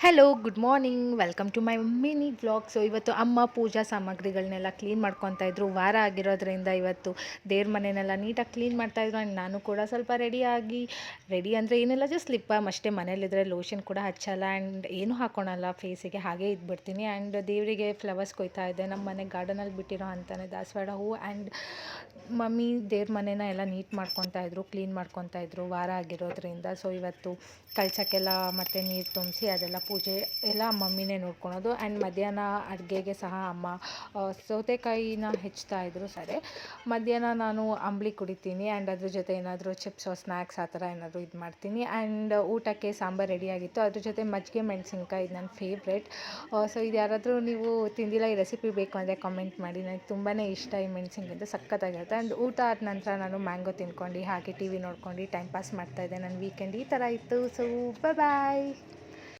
Hello good morning welcome to my mini vlog. So ಇವತ್ತು ಅಮ್ಮ ಪೂಜಾ ಸಾಮಗ್ರಿಗಳನ್ನೆಲ್ಲ clean ಮಾಡ್ಕೊತಾ ಇದ್ರು. ವಾರ ಆಗಿರೋದ್ರಿಂದ ಇವತ್ತು ದೇವ್ರ ಮನೆಯನ್ನೆಲ್ಲ ನೀಟಾಗಿ ಕ್ಲೀನ್ ಮಾಡ್ತಾಯಿದ್ರು. ಆ್ಯಂಡ್ ನಾನು ಕೂಡ ಸ್ವಲ್ಪ ರೆಡಿ ಅಂದರೆ ಏನೆಲ್ಲ ಜಸ್ಟ್ ಲಿಪ್ ಬಾಮ್ ಅಷ್ಟೇ. ಮನೇಲಿದ್ದರೆ ಲೋಷನ್ ಕೂಡ ಹಚ್ಚಲ್ಲ ಆ್ಯಂಡ್ ಏನೂ ಹಾಕ್ಕೊಳಲ್ಲ ಫೇಸಿಗೆ, ಹಾಗೇ ಇದ್ಬಿಡ್ತೀನಿ. ಆ್ಯಂಡ್ ದೇವರಿಗೆ ಫ್ಲವರ್ಸ್ ಕೊಯ್ತಾ ಇದ್ದೆ. ನಮ್ಮ ಮನೆ ಗಾರ್ಡನಲ್ಲಿ ಬಿಟ್ಟಿರೋ ಅಂತಾನೆ ದಾಸವಾಳ ಹೂವು. ಆ್ಯಂಡ್ ಮಮ್ಮಿ ದೇವ್ರ ಮನೆನ ಎಲ್ಲ ನೀಟ್ ಮಾಡ್ಕೊತಾ ಇದ್ರು, ಕ್ಲೀನ್ ಮಾಡ್ಕೊತಾ ಇದ್ರು ವಾರ ಆಗಿರೋದ್ರಿಂದ. ಸೊ ಇವತ್ತು ಕಳಚಕ್ಕೆಲ್ಲ ಮತ್ತು ನೀರು ತುಂಬಿಸಿ ಅದೆಲ್ಲ ಪೂಜೆ ಎಲ್ಲ ಮಮ್ಮಿನೇ ನೋಡ್ಕೊಳೋದು. ಆ್ಯಂಡ್ ಮಧ್ಯಾಹ್ನ ಅಡುಗೆಗೆ ಸಹ ಅಮ್ಮ ಸೌತೆಕಾಯಿನ ಹೆಚ್ಚುತ್ತಾ ಸರಿ. ಮಧ್ಯಾಹ್ನ ನಾನು ಅಂಬಲಿ ಕುಡಿತೀನಿ ಆ್ಯಂಡ್ ಅದ್ರ ಜೊತೆ ಏನಾದರೂ ಚಿಪ್ಸೋ ಸ್ನ್ಯಾಕ್ಸ್ ಆ ಥರ ಏನಾದರೂ ಇದು ಮಾಡ್ತೀನಿ. ಆ್ಯಂಡ್ ಊಟಕ್ಕೆ ಸಾಂಬಾರು ರೆಡಿಯಾಗಿತ್ತು, ಅದ್ರ ಜೊತೆ ಮಜ್ಜಿಗೆ ಮೆಣಸಿನ್ಕಾಯಿ ಇದು ನನ್ನ ಫೇವ್ರೆಟ್. ಸೊ ಇದು ಯಾರಾದರೂ ನೀವು ತಿಂದಿಲ್ಲ, ಈ ರೆಸಿಪಿ ಬೇಕು ಅಂದರೆ ಕಾಮೆಂಟ್ ಮಾಡಿ. ನನಗೆ ತುಂಬಾ ಇಷ್ಟ ಈ ಮೆಣಸಿನ್ಕಾಯಿ, ಸಖತ್ತಾಗಿರುತ್ತೆ. ಆ್ಯಂಡ್ ಊಟ ಆದ ನಂತರ ನಾನು ಮ್ಯಾಂಗೋ ತಿನ್ಕೊಂಡು ಹಾಗೆ ಟಿ ವಿ ನೋಡ್ಕೊಂಡು ಟೈಮ್ ಪಾಸ್ ಮಾಡ್ತಾಯಿದ್ದೆ. ನನ್ನ ವೀಕೆಂಡ್ ಈ ಥರ ಇತ್ತು. ಸೊ ಬಾಯ್.